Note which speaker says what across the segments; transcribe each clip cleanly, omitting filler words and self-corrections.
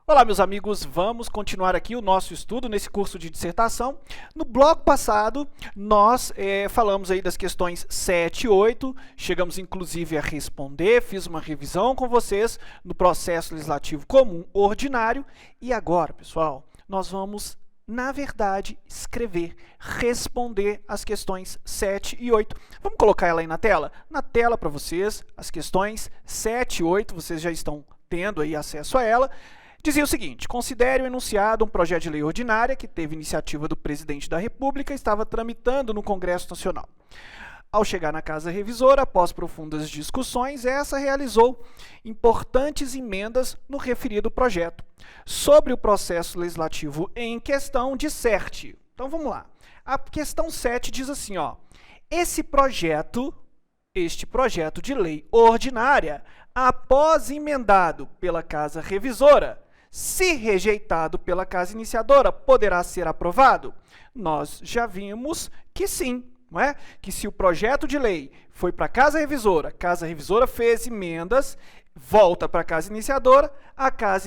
Speaker 1: Olá, meus amigos, vamos continuar aqui o nosso estudo nesse curso de dissertação. No bloco passado, nós falamos aí das questões 7 e 8, chegamos inclusive a responder, fiz uma revisão com vocês no processo legislativo comum ordinário e agora, pessoal, nós vamos, na verdade, responder as questões 7 e 8. Vamos colocar ela aí na tela? Na tela para vocês, as questões 7 e 8, vocês já estão tendo aí acesso a ela. Dizia o seguinte: considere o enunciado um projeto de lei ordinária que teve iniciativa do presidente da República e estava tramitando no Congresso Nacional. Ao chegar na Casa Revisora, após profundas discussões, essa realizou importantes emendas no referido projeto. Sobre o processo legislativo em questão, disserte. Então vamos lá. A questão 7 diz assim, ó: este projeto de lei ordinária, após emendado pela Casa Revisora, se rejeitado pela Casa Iniciadora, poderá ser aprovado? Nós já vimos que sim, não é? Que se o projeto de lei foi para a Casa Revisora fez emendas, volta para a Casa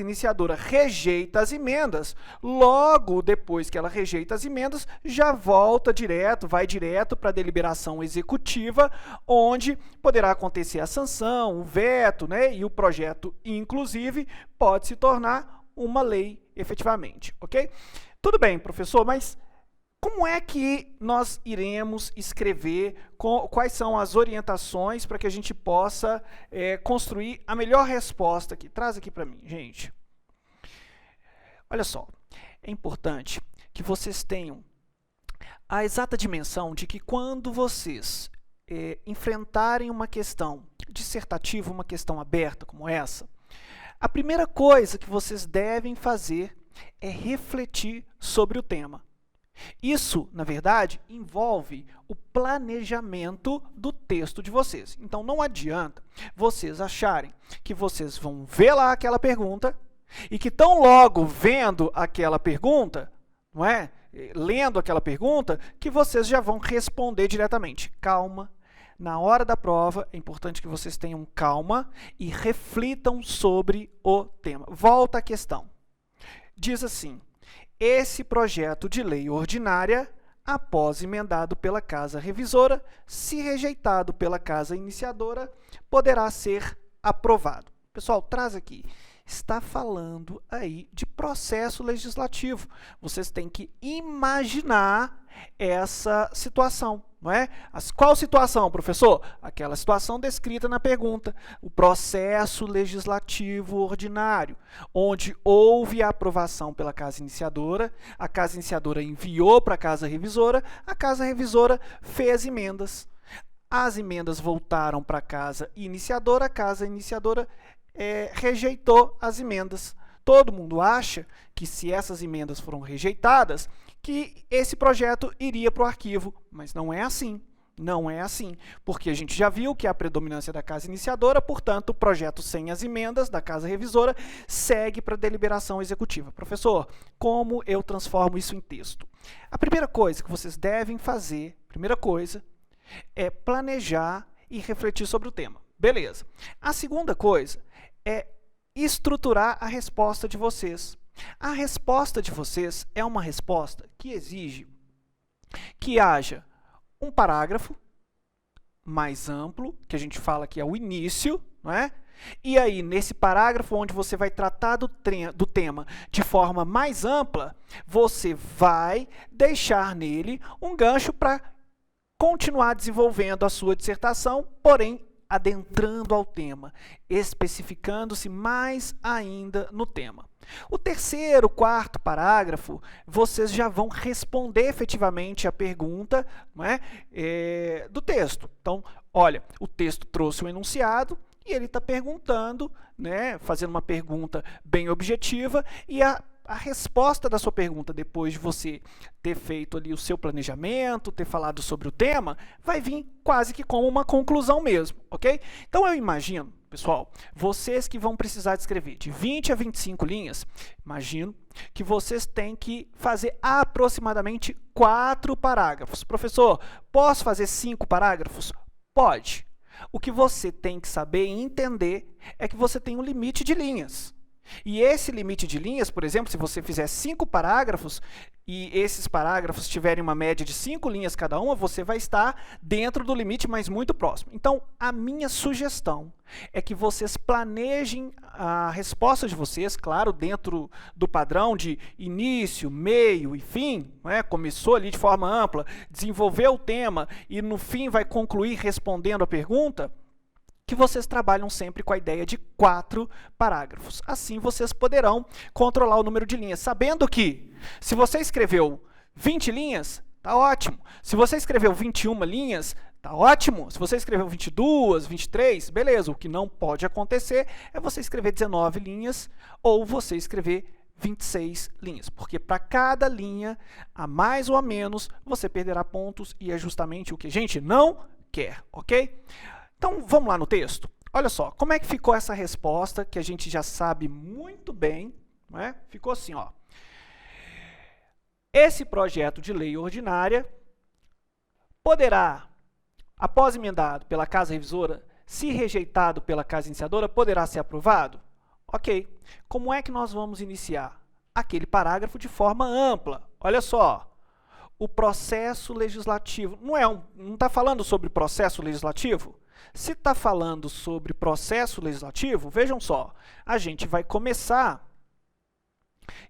Speaker 1: Iniciadora rejeita as emendas, logo depois que ela rejeita as emendas, já volta direto, vai direto para a deliberação executiva, onde poderá acontecer a sanção, o veto, né? E o projeto, inclusive, pode se tornar uma lei efetivamente, ok? Tudo bem, professor, mas como é que nós iremos escrever, quais são as orientações para que a gente possa construir a melhor resposta aqui? Traz aqui para mim, gente. Olha só, é importante que vocês tenham a exata dimensão de que quando vocês enfrentarem uma questão dissertativa, uma questão aberta como essa, a primeira coisa que vocês devem fazer é refletir sobre o tema. Isso, na verdade, envolve o planejamento do texto de vocês. Então, não adianta vocês acharem que vocês vão ver lá aquela pergunta e que tão logo vendo aquela pergunta, não é? Lendo aquela pergunta, que vocês já vão responder diretamente. Calma. Na hora da prova, é importante que vocês tenham calma e reflitam sobre o tema. Volta à questão. Diz assim: esse projeto de lei ordinária, após emendado pela Casa Revisora, se rejeitado pela Casa Iniciadora, poderá ser aprovado. Pessoal, traz aqui. Está falando aí de processo legislativo. Vocês têm que imaginar essa situação, não é? Qual situação, professor? Aquela situação descrita na pergunta. O processo legislativo ordinário, onde houve a aprovação pela Casa Iniciadora, a Casa Iniciadora enviou para a Casa Revisora fez emendas. As emendas voltaram para a Casa Iniciadora rejeitou as emendas. Todo mundo acha que se essas emendas foram rejeitadas, que esse projeto iria para o arquivo, mas não é assim. Não é assim, porque a gente já viu que a predominância da Casa Iniciadora, portanto, o projeto sem as emendas da Casa Revisora segue para a deliberação executiva. Professor, como eu transformo isso em texto? A primeira coisa que vocês devem fazer, é planejar e refletir sobre o tema. Beleza. A segunda coisa é estruturar a resposta de vocês. A resposta de vocês é uma resposta que exige que haja um parágrafo mais amplo, que a gente fala que é o início, não é? E aí, nesse parágrafo onde você vai tratar do tema de forma mais ampla, você vai deixar nele um gancho para continuar desenvolvendo a sua dissertação, porém adentrando ao tema, especificando-se mais ainda no tema. O terceiro, quarto parágrafo, vocês já vão responder efetivamente a pergunta, não é, do texto. Então, olha, o texto trouxe um enunciado e ele está perguntando, né, fazendo uma pergunta bem objetiva, e a resposta da sua pergunta, depois de você ter feito ali o seu planejamento, ter falado sobre o tema, vai vir quase que como uma conclusão mesmo, ok? Então, eu imagino, pessoal, vocês que vão precisar de escrever de 20 a 25 linhas, imagino que vocês têm que fazer aproximadamente 4 parágrafos. Professor, posso fazer 5 parágrafos? Pode. O que você tem que saber e entender é que você tem um limite de linhas. E esse limite de linhas, por exemplo, se você fizer 5 parágrafos e esses parágrafos tiverem uma média de 5 linhas cada uma, você vai estar dentro do limite, mas muito próximo. Então, a minha sugestão é que vocês planejem a resposta de vocês, claro, dentro do padrão de início, meio e fim, né? Começou ali de forma ampla, desenvolveu o tema e no fim vai concluir respondendo a pergunta, que vocês trabalham sempre com a ideia de 4 parágrafos. Assim vocês poderão controlar o número de linhas, sabendo que se você escreveu 20 linhas, tá ótimo. Se você escreveu 21 linhas, tá ótimo. Se você escreveu 22, 23, beleza. O que não pode acontecer é você escrever 19 linhas ou você escrever 26 linhas, porque para cada linha, a mais ou a menos, você perderá pontos e é justamente o que a gente não quer, ok? Então, vamos lá no texto? Olha só, como é que ficou essa resposta, que a gente já sabe muito bem, não é? Ficou assim, ó. Esse projeto de lei ordinária poderá, após emendado pela Casa Revisora, se rejeitado pela Casa Iniciadora, poderá ser aprovado? Ok. Como é que nós vamos iniciar? Aquele parágrafo de forma ampla. Olha só, o processo legislativo, não está falando sobre processo legislativo? Se está falando sobre processo legislativo, vejam só, a gente vai começar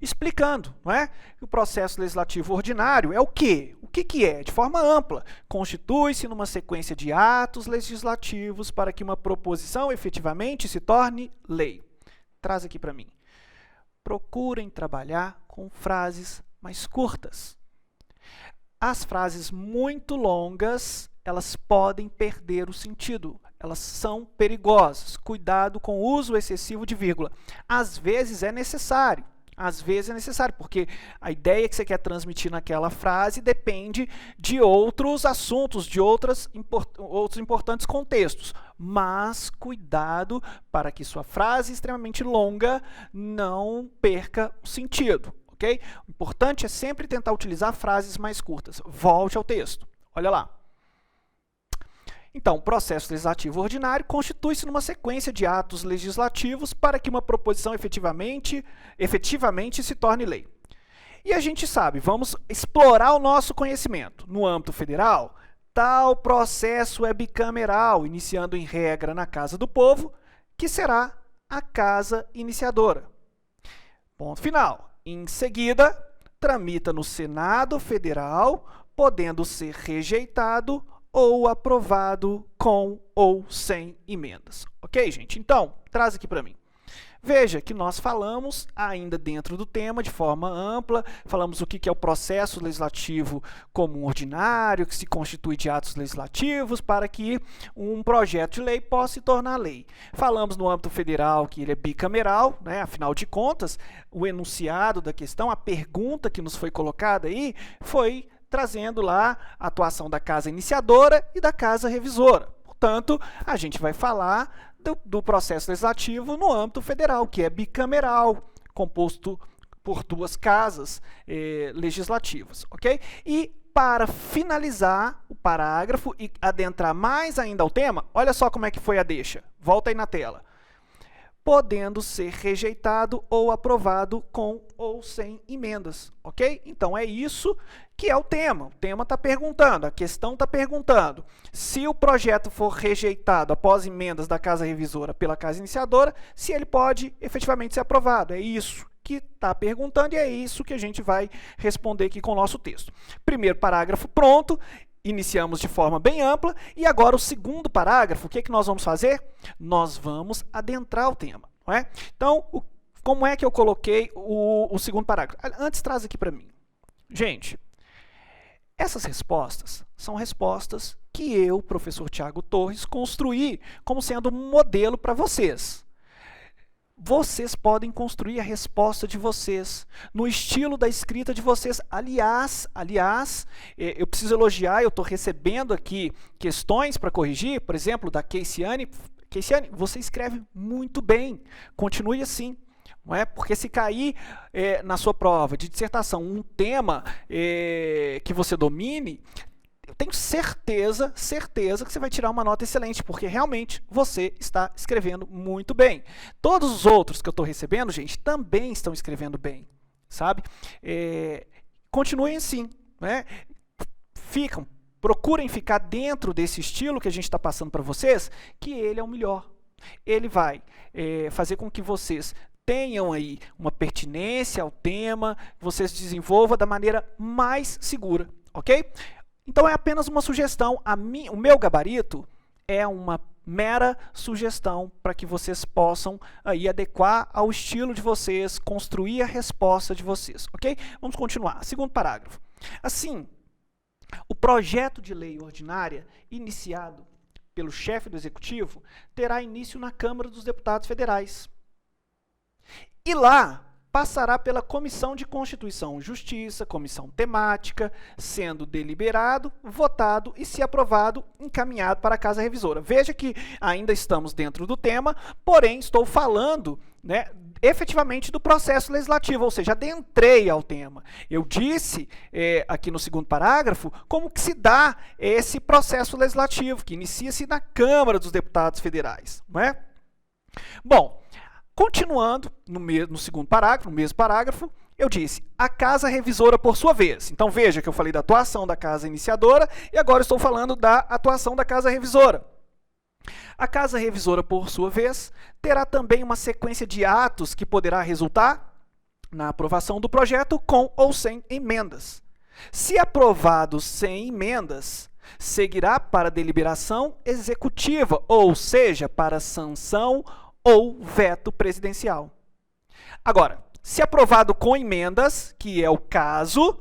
Speaker 1: explicando, não é? O processo legislativo ordinário é o quê? O que é? De forma ampla, constitui-se numa sequência de atos legislativos para que uma proposição efetivamente se torne lei. Traz aqui para mim. Procurem trabalhar com frases mais curtas. As frases muito longas, elas podem perder o sentido, elas são perigosas. Cuidado com o uso excessivo de vírgula. Às vezes é necessário, porque a ideia que você quer transmitir naquela frase depende de outros assuntos, de outros importantes contextos. Mas cuidado para que sua frase extremamente longa não perca o sentido. Okay? O importante é sempre tentar utilizar frases mais curtas. Volte ao texto. Olha lá. Então, o processo legislativo ordinário constitui-se numa sequência de atos legislativos para que uma proposição efetivamente se torne lei. E a gente sabe, vamos explorar o nosso conhecimento. No âmbito federal, tal processo é bicameral, iniciando em regra na Casa do Povo, que será a Casa Iniciadora. Ponto final. Em seguida, tramita no Senado Federal, podendo ser rejeitado ou aprovado com ou sem emendas. Ok, gente? Então, traz aqui para mim. Veja que nós falamos, ainda dentro do tema, de forma ampla, falamos o que é o processo legislativo comum ordinário, que se constitui de atos legislativos para que um projeto de lei possa se tornar lei. Falamos no âmbito federal que ele é bicameral, né? Afinal de contas, o enunciado da questão, a pergunta que nos foi colocada aí, foi trazendo lá a atuação da Casa Iniciadora e da Casa Revisora. Portanto, a gente vai falar do processo legislativo no âmbito federal, que é bicameral, composto por 2 casas legislativas. Ok? E para finalizar o parágrafo e adentrar mais ainda ao tema, olha só como é que foi a deixa. Volta aí na tela. Podendo ser rejeitado ou aprovado com ou sem emendas, ok? Então, é isso que é o tema. O tema está perguntando, a questão está perguntando. Se o projeto for rejeitado após emendas da Casa Revisora pela Casa Iniciadora, se ele pode efetivamente ser aprovado. É isso que está perguntando e é isso que a gente vai responder aqui com o nosso texto. Primeiro parágrafo pronto. Iniciamos de forma bem ampla e agora o segundo parágrafo, o que nós vamos fazer? Nós vamos adentrar o tema, não é? Então, como é que eu coloquei o segundo parágrafo? Antes, traz aqui para mim. Gente, essas respostas são respostas que eu, professor Tiago Torres, construí como sendo um modelo para vocês. Vocês podem construir a resposta de vocês, no estilo da escrita de vocês. Aliás, eu preciso elogiar, eu estou recebendo aqui questões para corrigir, por exemplo, da Keisiane. Keisiane, você escreve muito bem, continue assim. Não é? Porque se cair na sua prova de dissertação um tema que você domine, eu tenho certeza que você vai tirar uma nota excelente, porque realmente você está escrevendo muito bem. Todos os outros que eu estou recebendo, gente, também estão escrevendo bem, sabe? Continuem assim, né? Procurem ficar dentro desse estilo que a gente está passando para vocês, que ele é o melhor. Ele vai fazer com que vocês tenham aí uma pertinência ao tema, vocês desenvolvam da maneira mais segura, ok? Então é apenas uma sugestão, o meu gabarito é uma mera sugestão para que vocês possam aí adequar ao estilo de vocês, construir a resposta de vocês, ok? Vamos continuar. Segundo parágrafo. Assim, o projeto de lei ordinária iniciado pelo chefe do Executivo terá início na Câmara dos Deputados Federais. E lá passará pela Comissão de Constituição e Justiça, comissão temática, sendo deliberado, votado e, se aprovado, encaminhado para a Casa Revisora. Veja que ainda estamos dentro do tema, porém estou falando, né, efetivamente do processo legislativo, ou seja, adentrei ao tema. Eu disse aqui no segundo parágrafo como que se dá esse processo legislativo, que inicia-se na Câmara dos Deputados Federais, não é? Bom, continuando no segundo parágrafo, no mesmo parágrafo, eu disse, a Casa Revisora por sua vez. Então veja que eu falei da atuação da Casa Iniciadora e agora estou falando da atuação da Casa Revisora. A Casa Revisora, por sua vez, terá também uma sequência de atos que poderá resultar na aprovação do projeto com ou sem emendas. Se aprovado sem emendas, seguirá para deliberação executiva, ou seja, para sanção ou veto presidencial. Agora, se aprovado com emendas, que é o caso,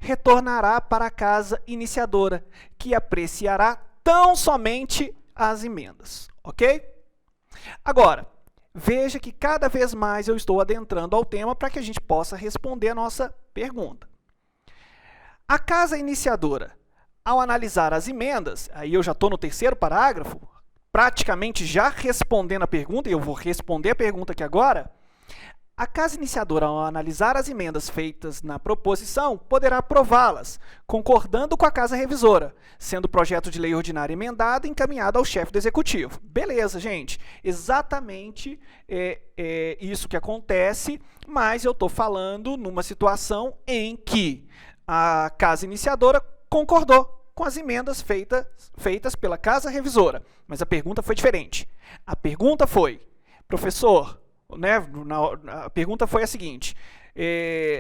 Speaker 1: retornará para a Casa Iniciadora, que apreciará tão somente as emendas, ok? Agora, veja que cada vez mais eu estou adentrando ao tema para que a gente possa responder a nossa pergunta. A Casa Iniciadora, ao analisar as emendas, aí eu já estou no terceiro parágrafo, praticamente já respondendo a pergunta, e eu vou responder a pergunta aqui agora, a Casa Iniciadora, ao analisar as emendas feitas na proposição, poderá aprová-las, concordando com a Casa Revisora, sendo o projeto de lei ordinária emendado e encaminhado ao chefe do Executivo. Beleza, gente, exatamente isso que acontece, mas eu estou falando numa situação em que a Casa Iniciadora concordou com as emendas feitas pela Casa Revisora. Mas a pergunta foi diferente. A pergunta foi, professor, né, a pergunta foi a seguinte,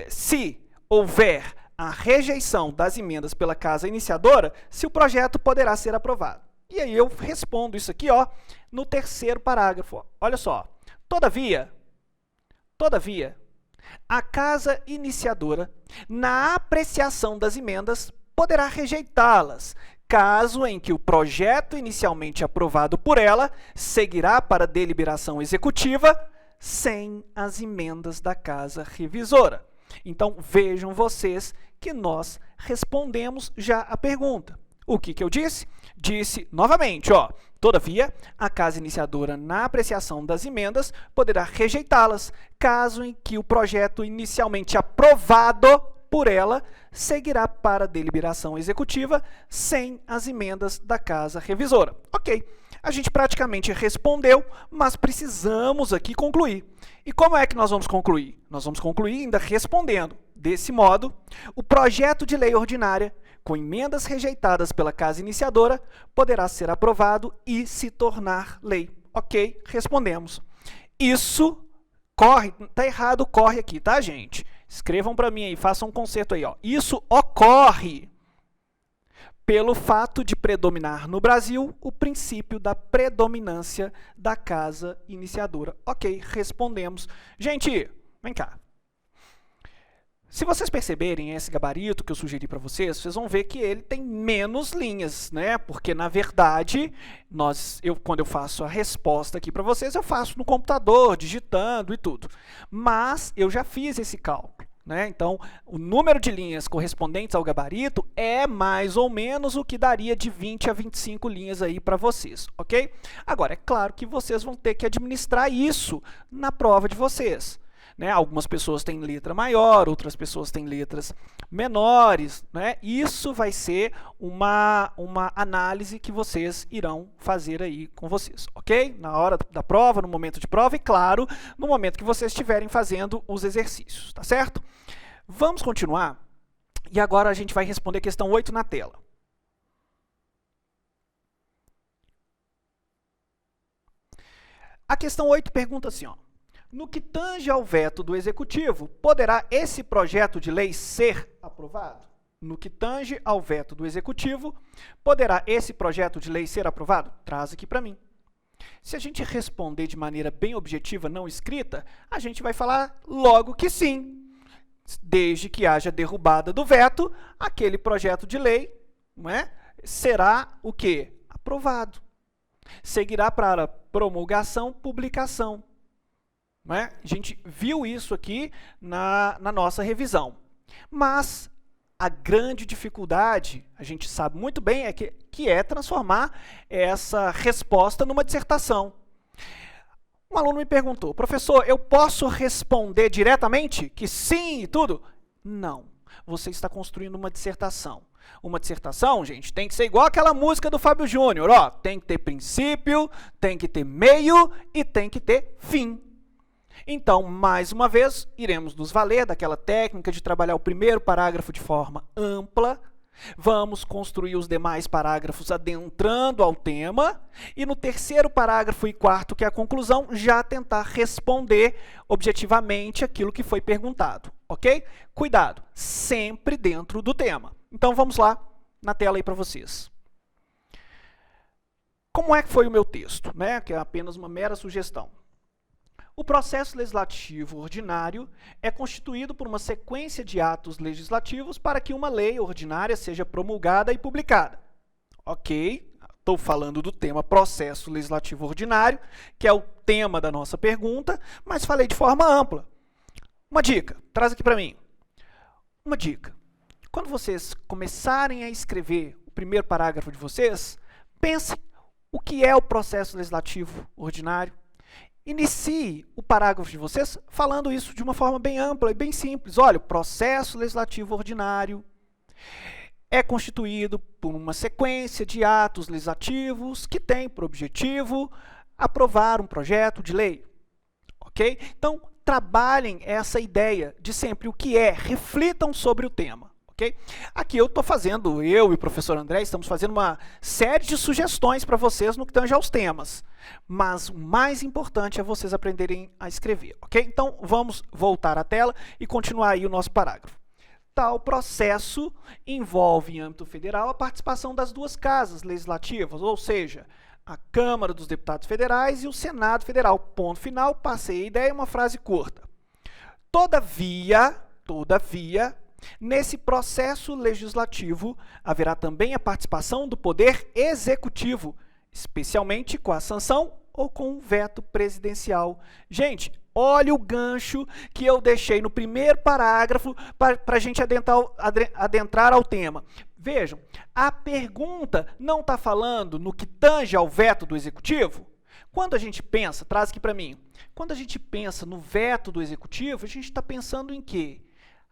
Speaker 1: se houver a rejeição das emendas pela Casa Iniciadora, se o projeto poderá ser aprovado. E aí eu respondo isso aqui, ó, no terceiro parágrafo. Olha só. Todavia, a Casa Iniciadora, na apreciação das emendas, poderá rejeitá-las, caso em que o projeto inicialmente aprovado por ela seguirá para deliberação executiva sem as emendas da Casa Revisora. Então, vejam vocês que nós respondemos já a pergunta. O que eu disse? Disse novamente, ó, todavia, a Casa Iniciadora, na apreciação das emendas, poderá rejeitá-las, caso em que o projeto inicialmente aprovado por ela seguirá para deliberação executiva sem as emendas da Casa Revisora. Ok, a gente praticamente respondeu, mas precisamos aqui concluir. E como é que nós vamos concluir? Nós vamos concluir ainda respondendo. Desse modo, o projeto de lei ordinária, com emendas rejeitadas pela Casa Iniciadora, poderá ser aprovado e se tornar lei. Ok, respondemos. Isso corre, tá errado, corre aqui, tá, gente? Escrevam para mim aí, façam um concerto aí, ó. Isso ocorre pelo fato de predominar no Brasil o princípio da predominância da Casa Iniciadora. Ok, respondemos. Gente, vem cá. Se vocês perceberem esse gabarito que eu sugeri para vocês, vocês vão ver que ele tem menos linhas, né? Porque, na verdade, quando eu faço a resposta aqui para vocês, eu faço no computador, digitando e tudo. Mas eu já fiz esse cálculo, né? Então, o número de linhas correspondentes ao gabarito é mais ou menos o que daria de 20 a 25 linhas aí para vocês, ok? Agora, é claro que vocês vão ter que administrar isso na prova de vocês. né? Algumas pessoas têm letra maior, outras pessoas têm letras menores, né? Isso vai ser uma análise que vocês irão fazer aí com vocês, ok? Na hora da prova, no momento de prova e, claro, no momento que vocês estiverem fazendo os exercícios, tá certo? Vamos continuar e agora a gente vai responder a questão 8 na tela. A questão 8 pergunta assim, ó. No que tange ao veto do Executivo, poderá esse projeto de lei ser aprovado? No que tange ao veto do Executivo, poderá esse projeto de lei ser aprovado? Traz aqui para mim. Se a gente responder de maneira bem objetiva, não escrita, a gente vai falar logo que sim. Desde que haja derrubada do veto, aquele projeto de lei, não é, será o quê? Aprovado. Seguirá para promulgação, publicação. Não é? A gente viu isso aqui na nossa revisão. Mas a grande dificuldade, a gente sabe muito bem, que é transformar essa resposta numa dissertação. Um aluno me perguntou, professor, eu posso responder diretamente que sim e tudo? Não. Você está construindo uma dissertação. Uma dissertação, gente, tem que ser igual aquela música do Fábio Júnior, ó, tem que ter princípio, tem que ter meio e tem que ter fim. Então, mais uma vez, iremos nos valer daquela técnica de trabalhar o primeiro parágrafo de forma ampla, vamos construir os demais parágrafos adentrando ao tema, e no terceiro parágrafo e quarto, que é a conclusão, já tentar responder objetivamente aquilo que foi perguntado, ok? Cuidado, sempre dentro do tema. Então, vamos lá na tela aí para vocês. Como é que foi o meu texto, né? Que é apenas uma mera sugestão. O processo legislativo ordinário é constituído por uma sequência de atos legislativos para que uma lei ordinária seja promulgada e publicada. Ok, estou falando do tema processo legislativo ordinário, que é o tema da nossa pergunta, mas falei de forma ampla. Uma dica, traz aqui para mim. Uma dica. Quando vocês começarem a escrever o primeiro parágrafo de vocês, pensem o que é o processo legislativo ordinário. Inicie o parágrafo de vocês falando isso de uma forma bem ampla e bem simples. Olha, o processo legislativo ordinário é constituído por uma sequência de atos legislativos que tem por objetivo aprovar um projeto de lei. Ok? Então, trabalhem essa ideia de sempre o que é, reflitam sobre o tema. Okay? Aqui eu e o professor André estamos fazendo uma série de sugestões para vocês no que tange aos temas. Mas o mais importante é vocês aprenderem a escrever. Ok? Então, vamos voltar à tela e continuar aí o nosso parágrafo. Tal processo envolve em âmbito federal a participação das duas casas legislativas, ou seja, a Câmara dos Deputados Federais e o Senado Federal. Ponto final, passei a ideia, uma frase curta. Todavia, nesse processo legislativo, haverá também a participação do Poder Executivo, especialmente com a sanção ou com o veto presidencial. Gente, olha o gancho que eu deixei no primeiro parágrafo para a gente adentrar ao tema. Vejam, a pergunta não está falando no que tange ao veto do Executivo? Quando a gente pensa, traz aqui para mim, quando a gente pensa no veto do Executivo, a gente está pensando em quê?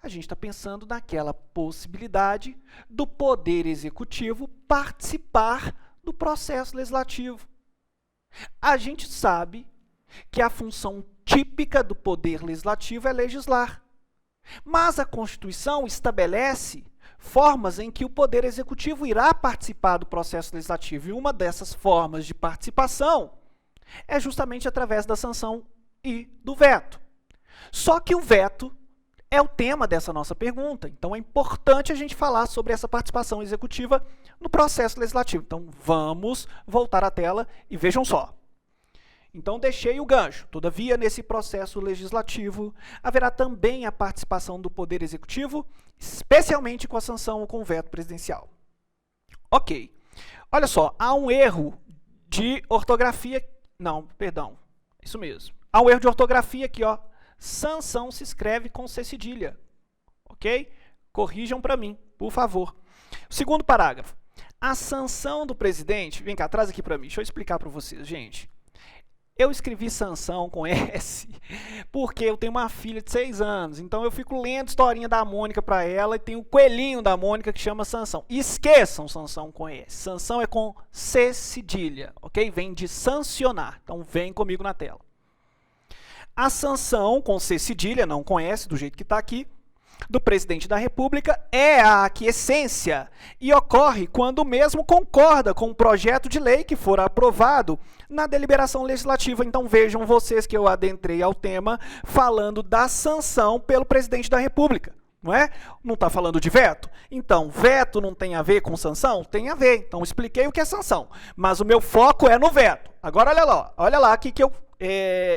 Speaker 1: A gente está pensando naquela possibilidade do Poder Executivo participar do processo legislativo. A gente sabe que a função típica do Poder Legislativo é legislar. Mas a Constituição estabelece formas em que o Poder Executivo irá participar do processo legislativo. E uma dessas formas de participação é justamente através da sanção e do veto. Só que o veto é o tema dessa nossa pergunta, então é importante a gente falar sobre essa participação executiva no processo legislativo. Então, vamos voltar à tela e vejam só. Então, deixei o gancho. Todavia, nesse processo legislativo, haverá também a participação do Poder Executivo, especialmente com a sanção ou com o veto presidencial. Ok. Olha só, há um erro de ortografia... Não, perdão. Isso mesmo. Há um erro de ortografia aqui, ó. Sanção se escreve com C cedilha, ok? Corrijam para mim, por favor. Segundo parágrafo. A sanção do presidente... Vem cá, traz aqui para mim, deixa eu explicar para vocês, gente. Eu escrevi sanção com S porque eu tenho uma filha de 6 anos, então eu fico lendo historinha da Mônica para ela e tem o coelhinho da Mônica que chama Sansão. Esqueçam sanção com S. Sanção é com C cedilha, ok? Vem de sancionar, então vem comigo na tela. A sanção com C cedilha, não com S, do jeito que está aqui, do presidente da República é a aquiescência e ocorre quando o mesmo concorda com um projeto de lei que for aprovado na deliberação legislativa. Então vejam vocês que eu adentrei ao tema falando da sanção pelo presidente da República, não é? Não está falando de veto? Então, veto não tem a ver com sanção? Tem a ver. Então expliquei o que é sanção, mas o meu foco é no veto. Agora olha lá o que eu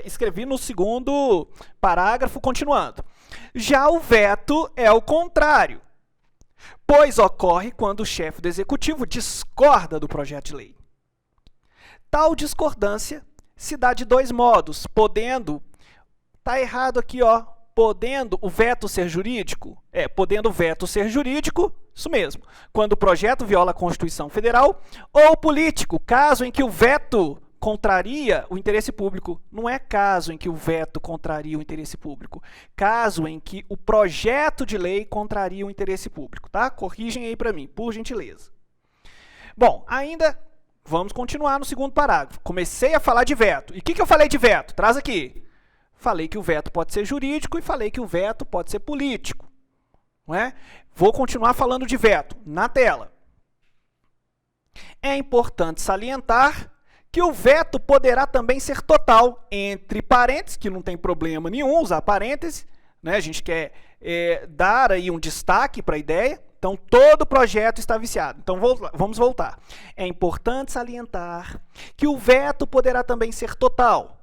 Speaker 1: escrevi no segundo parágrafo, continuando. Já o veto é o contrário, pois ocorre quando o chefe do executivo discorda do projeto de lei. Tal discordância se dá de 2 modos, podendo, tá errado aqui, ó, podendo o veto ser jurídico? Podendo o veto ser jurídico, isso mesmo, quando o projeto viola a Constituição Federal, ou político, caso em que o veto contraria o interesse público. Não é caso em que o veto contraria o interesse público. Caso em que o projeto de lei contraria o interesse público, tá? Corrigem aí para mim, por gentileza. Bom, ainda vamos continuar no segundo parágrafo. Comecei a falar de veto. E o que eu falei de veto? Traz aqui. Falei que o veto pode ser jurídico e falei que o veto pode ser político. Não é? Vou continuar falando de veto na tela. É importante salientar que o veto poderá também ser total, entre parênteses, que não tem problema nenhum usar parênteses, né? A gente quer dar aí um destaque para a ideia, então todo projeto está viciado. Então vamos voltar. É importante salientar que o veto poderá também ser total,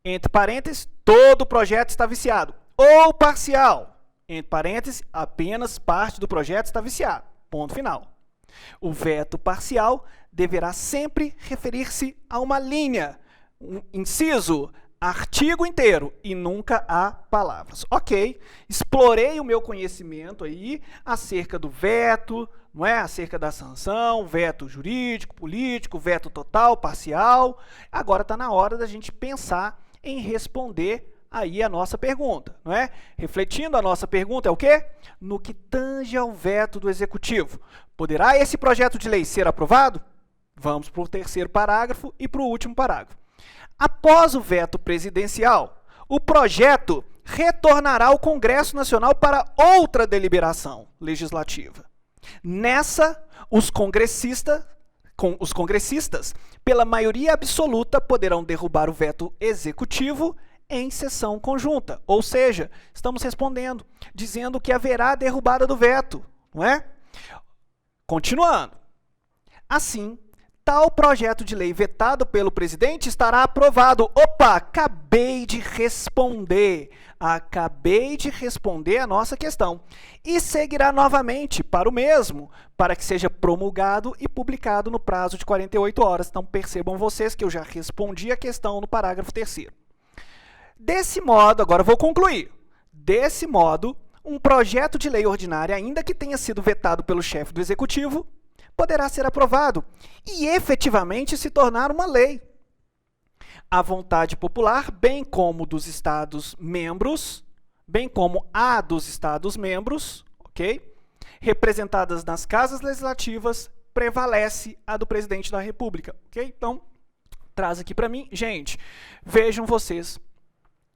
Speaker 1: entre parênteses, todo projeto está viciado, ou parcial, entre parênteses, apenas parte do projeto está viciado, ponto final. O veto parcial deverá sempre referir-se a uma linha, um inciso, artigo inteiro e nunca a palavras. Ok, explorei o meu conhecimento aí acerca do veto, não é? Acerca da sanção, veto jurídico, político, veto total, parcial. Agora está na hora da gente pensar em responder aí a nossa pergunta, não é? Refletindo a nossa pergunta é o quê? No que tange ao veto do Executivo. Poderá esse projeto de lei ser aprovado? Vamos para o terceiro parágrafo e para o último parágrafo. Após o veto presidencial, o projeto retornará ao Congresso Nacional para outra deliberação legislativa. Nessa, os congressistas, pela maioria absoluta, poderão derrubar o veto executivo em sessão conjunta. Ou seja, estamos respondendo, dizendo que haverá derrubada do veto, não é? Continuando. Assim, tal projeto de lei vetado pelo presidente estará aprovado. Opa, acabei de responder a nossa questão. E seguirá novamente para o mesmo, para que seja promulgado e publicado no prazo de 48 horas. Então, percebam vocês que eu já respondi a questão no parágrafo 3º. Desse modo, agora vou concluir. Desse modo, um projeto de lei ordinária, ainda que tenha sido vetado pelo chefe do Executivo, poderá ser aprovado e efetivamente se tornar uma lei. A vontade popular, bem como dos Estados-membros, ok? Representadas nas casas legislativas, prevalece a do presidente da República, ok? Então, traz aqui para mim. Gente, vejam vocês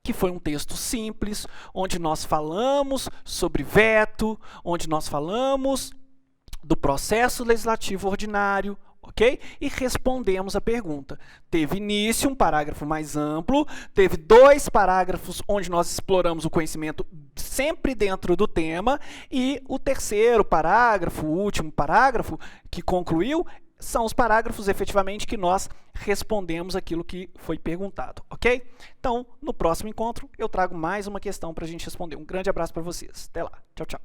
Speaker 1: que foi um texto simples, onde nós falamos sobre veto, onde nós falamos do processo legislativo ordinário, ok? E respondemos a pergunta. Teve início, um parágrafo mais amplo, teve 2 parágrafos onde nós exploramos o conhecimento sempre dentro do tema, e o terceiro parágrafo, o último parágrafo, que concluiu, são os parágrafos efetivamente que nós respondemos aquilo que foi perguntado, ok? Então, no próximo encontro, eu trago mais uma questão para a gente responder. Um grande abraço para vocês. Até lá. Tchau, tchau.